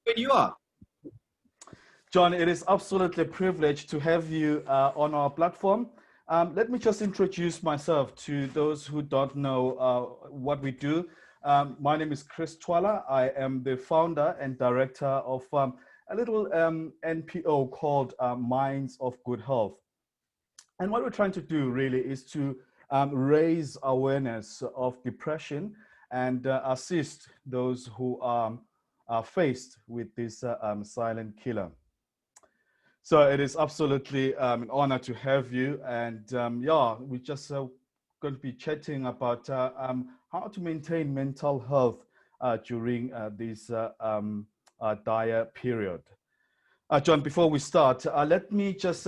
when you are. John, it is absolutely a privilege to have you on our platform. Let me just introduce myself to those who don't know what we do. My name is Chris Thwala. I am the founder and director of a little NPO called Minds of Good Health. And what we're trying to do really is to raise awareness of depression and assist those who are faced with this silent killer. So it is absolutely an honor to have you. And yeah, we just going to be chatting about how to maintain mental health during this dire period. John, before we start, let me just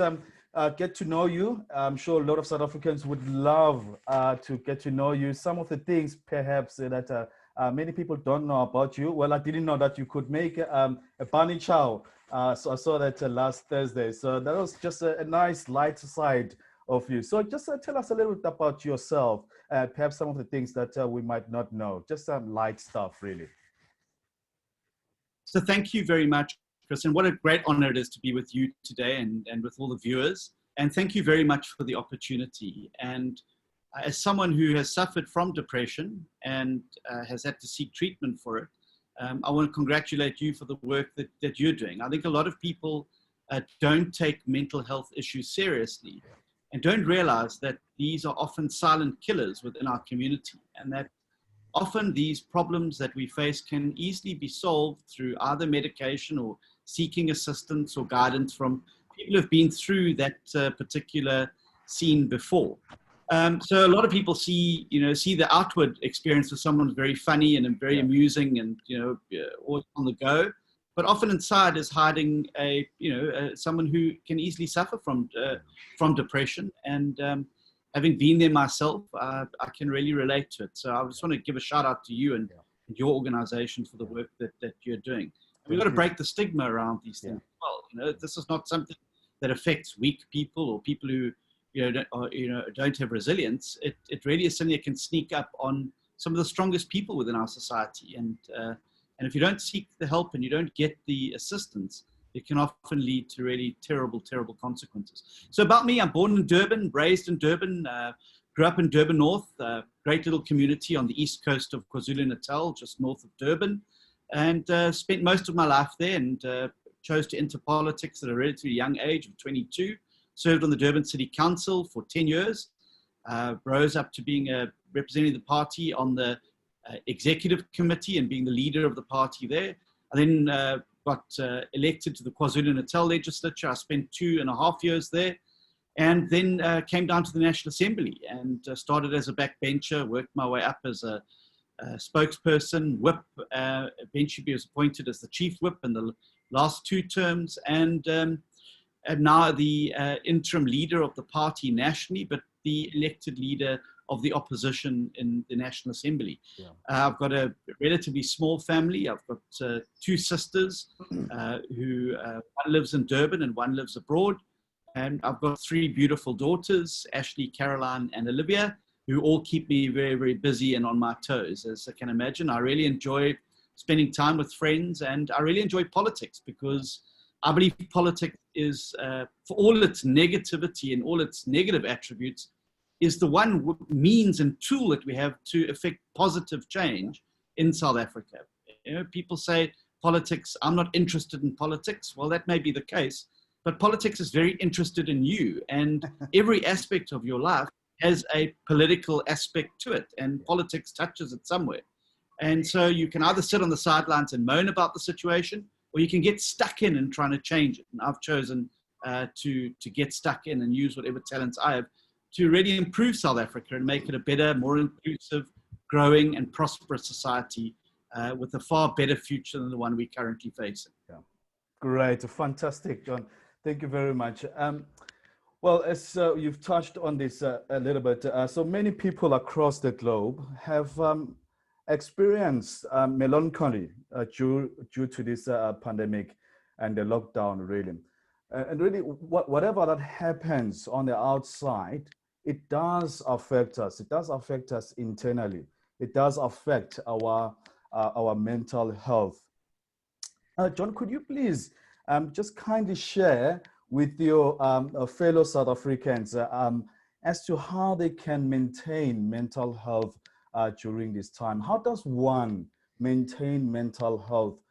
get to know you. I'm sure a lot of South Africans would love to get to know you. Some of the things perhaps that many people don't know about you. Well, I didn't know that you could make a bunny chow. So I saw that last Thursday. So that was just a nice light side of you. So just tell us a little bit about yourself, perhaps some of the things that we might not know, just some light stuff really. So thank you very much, Chris, and what a great honor it is to be with you today and with all the viewers. And thank you very much for the opportunity. And as someone who has suffered from depression and has had to seek treatment for it, I want to congratulate you for the work that you're doing. I think a lot of people don't take mental health issues seriously and don't realize that these are often silent killers within our community, and that often these problems that we face can easily be solved through either medication or seeking assistance or guidance from people who have been through that particular scene before. So a lot of people see the outward experience of someone who's very funny and very amusing and always on the go, but often inside is hiding someone who can easily suffer from depression. And having been there myself, I can really relate to it. So I just want to give a shout out to you and your organization for the work that you're doing. And we've got to break the stigma around these things as well. This is not something that affects weak people or people who don't have resilience. It really is something that can sneak up on some of the strongest people within our society. And if you don't seek the help and you don't get the assistance, it can often lead to really terrible, terrible consequences. So about me, I'm born in Durban, raised in Durban, grew up in Durban North, great little community on the east coast of KwaZulu-Natal, just north of Durban, and spent most of my life there, and chose to enter politics at a relatively young age of 22. Served on the Durban City Council for 10 years, rose up to being representing the party on the executive committee and being the leader of the party there. I then got elected to the KwaZulu-Natal legislature. I spent 2.5 years there, and then came down to the National Assembly and started as a backbencher, worked my way up as a spokesperson, whip, eventually was appointed as the chief whip in the last 2 terms, and now the interim leader of the party nationally, but the elected leader of the opposition in the National Assembly. I've got a relatively small family. I've got 2 sisters who one lives in Durban and one lives abroad. And I've got 3 beautiful daughters, Ashley, Caroline, and Olivia, who all keep me very, very busy and on my toes. As I can imagine, I really enjoy spending time with friends, and I really enjoy politics because I believe politics is, for all its negativity and all its negative attributes, is the one means and tool that we have to effect positive change in South Africa. People say politics, I'm not interested in politics. Well, that may be the case, but politics is very interested in you, and every aspect of your life has a political aspect to it, and politics touches it somewhere. And so you can either sit on the sidelines and moan about the situation, or you can get stuck in and trying to change it. And I've chosen to get stuck in and use whatever talents I have to really improve South Africa and make it a better, more inclusive, growing and prosperous society with a far better future than the one we're currently facing. Yeah. Great, fantastic, John. Thank you very much. Well, as you've touched on this a little bit, so many people across the globe have experienced melancholy due to this pandemic and the lockdown, really. And really, whatever that happens on the outside, it does affect us. It does affect us internally. It does affect our mental health. John, could you please just kindly share with your fellow South Africans as to how they can maintain mental health during this time? How does one maintain mental health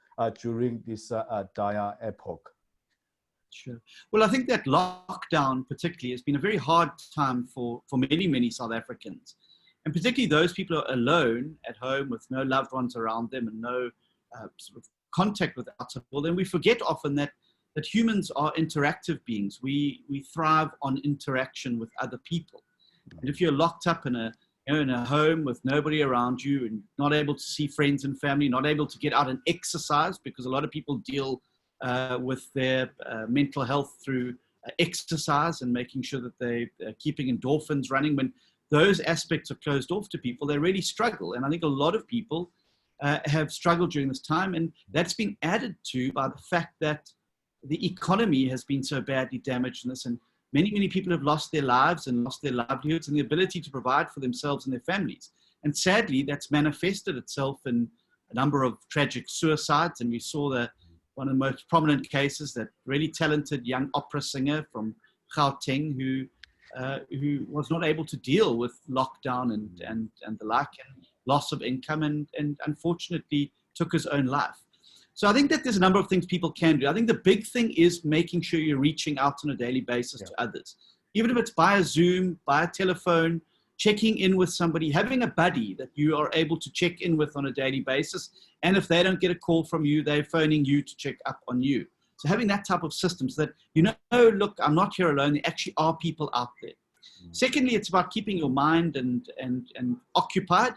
during this dire epoch? Sure. Well, I think that lockdown particularly has been a very hard time for many, many South Africans. And particularly those people who are alone at home with no loved ones around them and no sort of contact with outside world. And we forget often that humans are interactive beings. We thrive on interaction with other people. And if you're locked up in a home with nobody around you and not able to see friends and family, not able to get out and exercise, because a lot of people deal with their mental health through exercise and making sure that they're keeping endorphins running. When those aspects are closed off to people, they really struggle. And I think a lot of people have struggled during this time. And that's been added to by the fact that the economy has been so badly damaged in this. And many, many people have lost their lives and lost their livelihoods and the ability to provide for themselves and their families. And sadly, that's manifested itself in a number of tragic suicides. And we saw one of the most prominent cases, that really talented young opera singer from Gauteng who was not able to deal with lockdown and the like, and loss of income, and unfortunately took his own life. So I think that there's a number of things people can do. I think the big thing is making sure you're reaching out on a daily basis to others, even if it's by a Zoom, by a telephone, checking in with somebody, having a buddy that you are able to check in with on a daily basis. And if they don't get a call from you, they're phoning you to check up on you. So having that type of system so that, look, I'm not here alone. There actually are people out there. Secondly, it's about keeping your mind and occupied.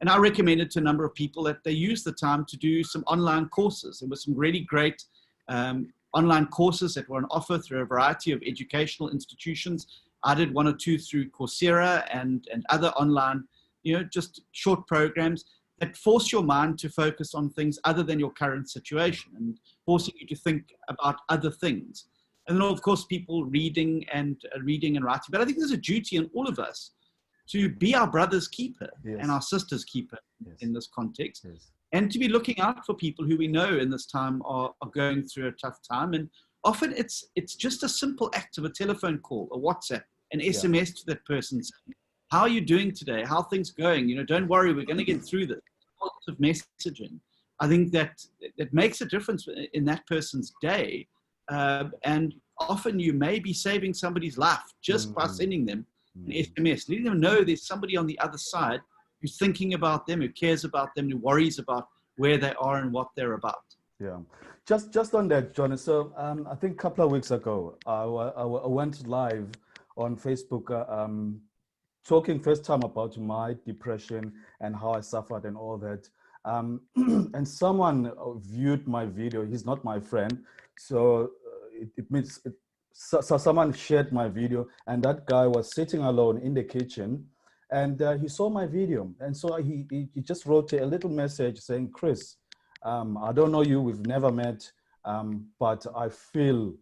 And I recommend it to a number of people that they use the time to do some online courses. There were some really great online courses that were on offer through a variety of educational institutions. I did one or two through Coursera and other online, just short programs that force your mind to focus on things other than your current situation and forcing you to think about other things. And then, of course, people reading and writing. But I think there's a duty on all of us to be our brother's keeper and our sister's keeper in this context, and to be looking out for people who we know in this time are going through a tough time. And often it's just a simple act of a telephone call, a WhatsApp, an SMS to that person saying, how are you doing today? How are things going? Don't worry, we're going to get through this. Positive messaging. I think that makes a difference in that person's day. And often you may be saving somebody's life just by sending them an SMS, letting them know there's somebody on the other side who's thinking about them, who cares about them, who worries about where they are and what they're about. Yeah, just on that, John. So I think a couple of weeks ago, I went live on Facebook talking first time about my depression and how I suffered and all that. And someone viewed my video. He's not my friend, so it means so someone shared my video, and that guy was sitting alone in the kitchen, and he saw my video, and so he just wrote a little message saying, Chris, I don't know you, we've never met, but I feel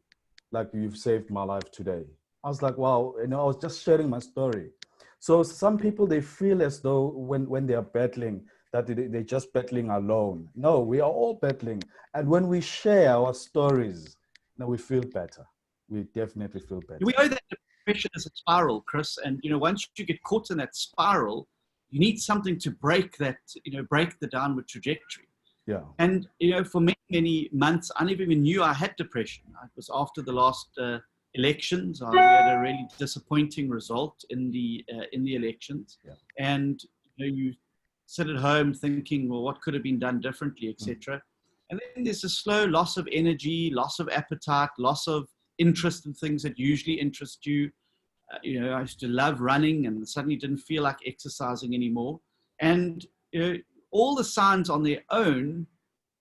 like you've saved my life today. I was like, wow, I was just sharing my story. So some people, they feel as though when they are battling, that they're just battling alone. No, we are all battling. And when we share our stories, we feel better. We definitely feel better. We know that depression is a spiral, Chris. And, once you get caught in that spiral, you need something to break that, break the downward trajectory. Yeah. And, for many, many months, I never even knew I had depression. It was after the last elections. We had a really disappointing result in the elections. Yeah. And, you sit at home thinking, well, what could have been done differently, etc. And then there's a slow loss of energy, loss of appetite, loss of interest in things that usually interest you. I used to love running and suddenly didn't feel like exercising anymore. And all the signs on their own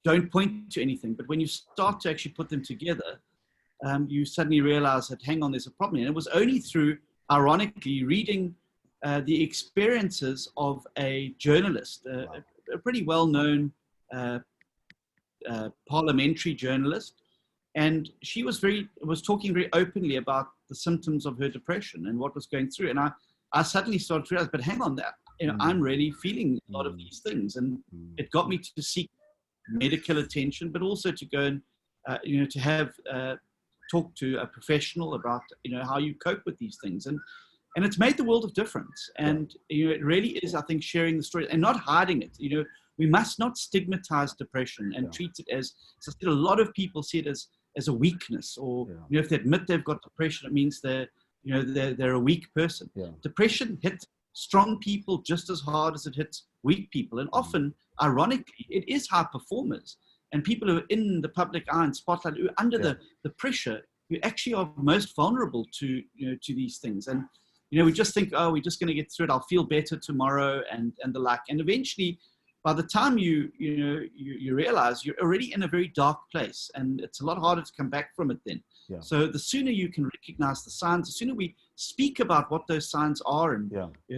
don't point to anything. But when you start to actually put them together, you suddenly realize that, hang on, there's a problem. And it was only through, ironically, reading the experiences of a journalist, a pretty well-known parliamentary journalist. And she was talking very openly about the symptoms of her depression and what was going through. And I suddenly started to realize, but hang on, I'm really feeling a lot of these things. And it got me to seek medical attention, but also to go and, to have talk to a professional about, how you cope with these things. And it's made the world of difference. And, it really is, I think, sharing the story and not hiding it. We must not stigmatize depression and treat it as I said, a lot of people see it as a weakness, or, if they admit they've got depression, it means they're a weak person. Depression hits strong people just as hard as it hits weak people. And often, ironically, it is high performers and people who are in the public eye and spotlight, who are under the pressure, who actually are most vulnerable to these things. And we just think, oh, we're just going to get through it. I'll feel better tomorrow, and the like. And eventually, by the time you realize you're already in a very dark place, and it's a lot harder to come back from it then. So the sooner you can recognize the signs, the sooner we speak about what those signs are and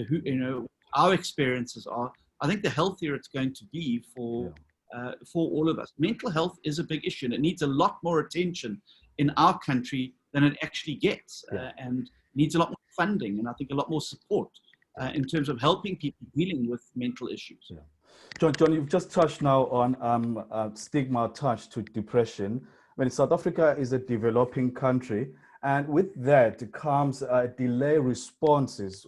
who our experiences are, I think the healthier it's going to be for all of us. Mental health is a big issue, and it needs a lot more attention in our country than it actually gets, and needs a lot more funding, and I think a lot more support in terms of helping people dealing with mental issues. John, you've just touched now on stigma attached to depression. South Africa is a developing country, and with that comes delay responses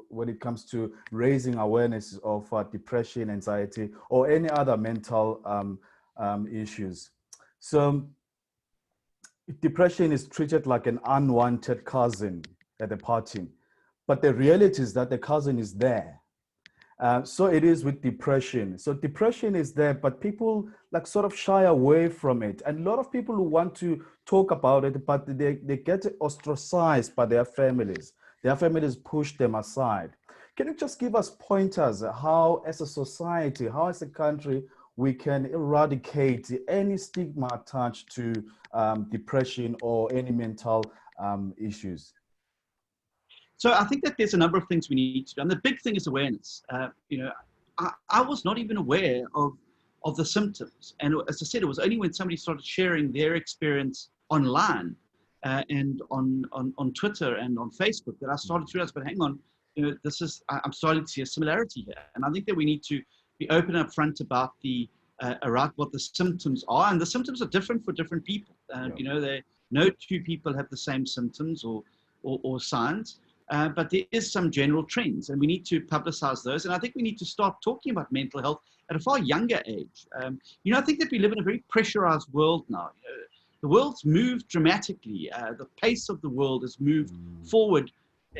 when it comes to raising awareness of depression, anxiety, or any other mental issues. So depression is treated like an unwanted cousin at the party, but the reality is that the cousin is there. So it is with depression. So depression is there, but people sort of shy away from it. And a lot of people who want to talk about it, but they get ostracized by their families. Their families push them aside. Can you just give us pointers how, as a society, how as a country, we can eradicate any stigma attached to depression or any mental issues? So I think that there's a number of things we need to do. And the big thing is awareness. I was not even aware of the symptoms. And as I said, it was only when somebody started sharing their experience online and on Twitter and on Facebook that I started to realize, but hang on, I'm starting to see a similarity here. And I think that we need to be open up front about what the symptoms are. And the symptoms are different for different people. No two people have the same symptoms or signs. But there is some general trends, and we need to publicize those. And I think we need to start talking about mental health at a far younger age. I think that we live in a very pressurized world now. The world's moved dramatically. The pace of the world has moved forward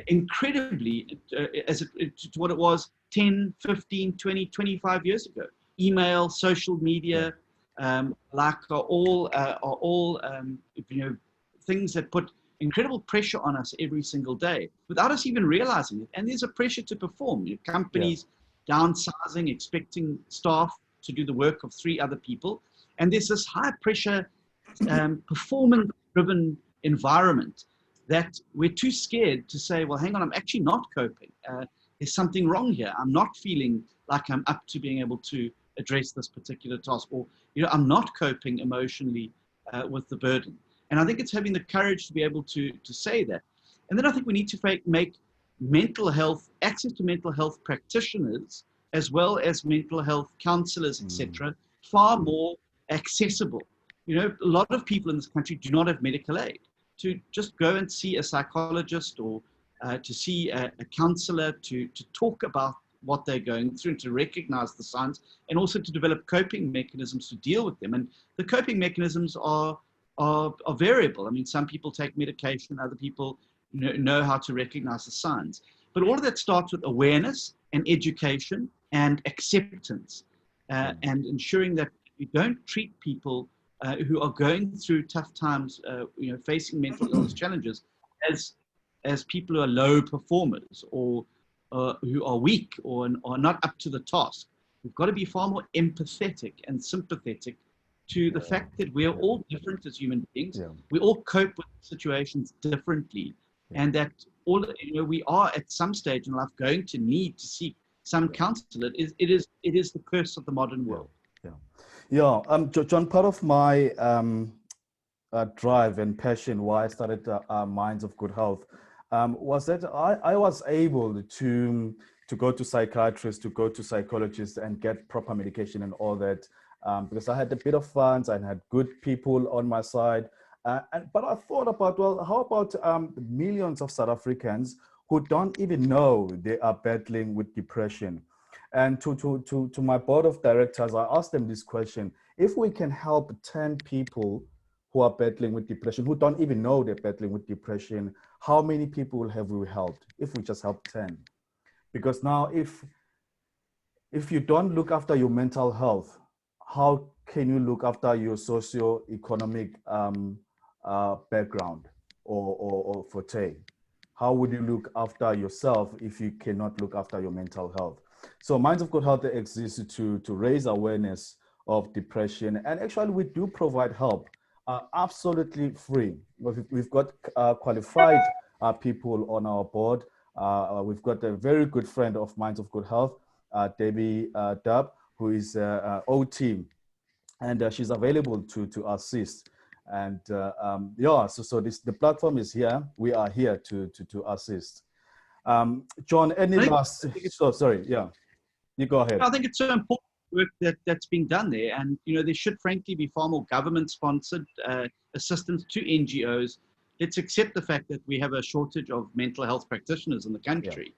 incredibly to what it was 10, 15, 20, 25 years ago. Email, social media, are all things that put incredible pressure on us every single day without us even realizing it. And there's a pressure to perform. Companies downsizing, expecting staff to do the work of 3 other people. And there's this high pressure, performance-driven environment that we're too scared to say, well, hang on, I'm actually not coping. There's something wrong here. I'm not feeling like I'm up to being able to address this particular task, or, I'm not coping emotionally with the burden. And I think it's having the courage to be able to say that. And then I think we need to make mental health, access to mental health practitioners, as well as mental health counselors, etc., far more accessible. A lot of people in this country do not have medical aid. To just go and see a psychologist or to see a counselor to talk about what they're going through and to recognize the signs, and also to develop coping mechanisms to deal with them. And the coping mechanisms are variable. I mean, some people take medication, other people know how to recognize the signs. But all of that starts with awareness and education and acceptance, and ensuring that you don't treat people who are going through tough times, facing mental illness challenges, as people who are low performers or who are weak or not up to the task. We've got to be far more empathetic and sympathetic to the fact that we are all different as human beings. We all cope with situations differently, and that we are at some stage in life going to need to seek some counsel. It is the curse of the modern world. John, part of my drive and passion why I started Minds of Good Health was that I was able to go to psychiatrists, to go to psychologists and get proper medication and all that because I had a bit of funds and had good people on my side. But I thought about, well, how about millions of South Africans who don't even know they are battling with depression? And to my board of directors, I asked them this question: if we can help 10 people who are battling with depression, who don't even know they're battling with depression, how many people have we helped if we just help 10? Because now if you don't look after your mental health, how can you look after your socio-economic background or forte? How would you look after yourself if you cannot look after your mental health? So Minds of Good Health exists to raise awareness of depression. And actually, we do provide help absolutely free. We've got qualified people on our board. We've got a very good friend of Minds of Good Health, Debbie Dub, who is O team, and she's available to assist. And yeah, so the platform is here. We are here to assist. John, any last? So sorry, yeah, you go ahead. I think it's so important work that's being done there, and there should frankly be far more government-sponsored assistance to NGOs. Let's accept the fact that we have a shortage of mental health practitioners in the country.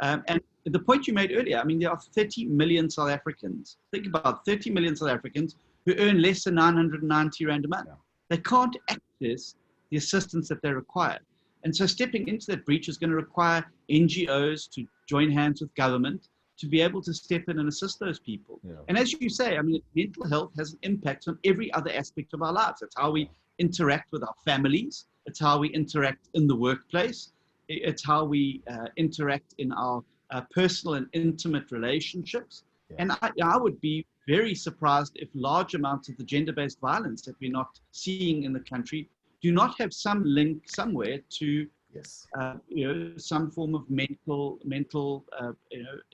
Yeah. And the point you made earlier, I mean, there are 30 million South Africans. Think about 30 million South Africans who earn less than 990 Rand a month. Yeah. They can't access the assistance that they require. And so stepping into that breach is going to require NGOs to join hands with government to be able to step in and assist those people. Yeah. And as you say, I mean, mental health has an impact on every other aspect of our lives. It's how we interact with our families. It's how we interact in the workplace. It's how we interact in our personal and intimate relationships. Yeah. And I would be very surprised if large amounts of the gender-based violence that we're not seeing in the country do not have some link somewhere to some form of mental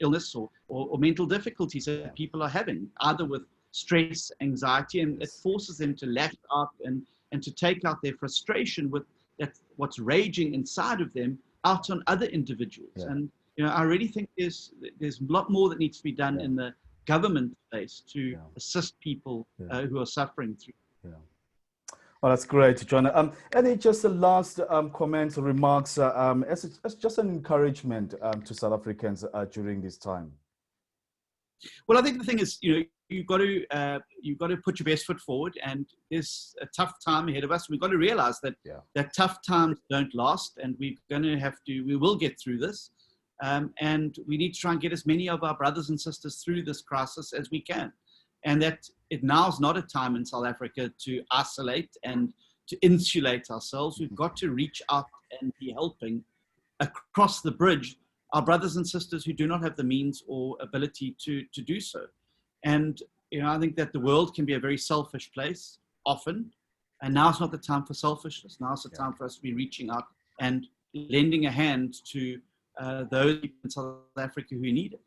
illness or mental difficulties that people are having, either with stress, anxiety, and it forces them to lash out and to take out their frustration with what's raging inside of them out on other individuals. Yeah. And I really think there's a lot more that needs to be done in the government space to assist people who are suffering through. Yeah. Well, that's great, John. Any just the last comments or remarks as just an encouragement to South Africans during this time? Well, I think the thing is, you've got to put your best foot forward, and there's a tough time ahead of us. We've got to realize that that tough times don't last, and we will get through this, and we need to try and get as many of our brothers and sisters through this crisis as we can. And that now is not a time in South Africa to isolate and to insulate ourselves. We've got to reach out and be helping across the bridge our brothers and sisters who do not have the means or ability to do so. And I think that the world can be a very selfish place often, and now is not the time for selfishness. Now is the time for us to be reaching out and lending a hand to those in South Africa who need it.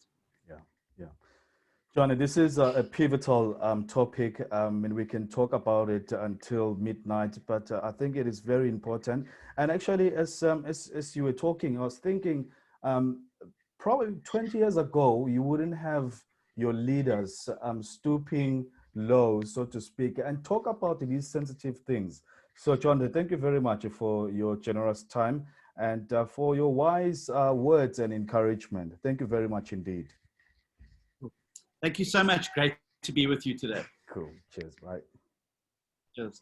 Johnny, this is a pivotal topic, and we can talk about it until midnight, but I think it is very important. And actually, as you were talking, I was thinking, probably 20 years ago, you wouldn't have your leaders stooping low, so to speak, and talk about these sensitive things. So, John, thank you very much for your generous time and for your wise words and encouragement. Thank you very much indeed. Thank you so much. Great to be with you today. Cool. Cheers. Bye. Cheers.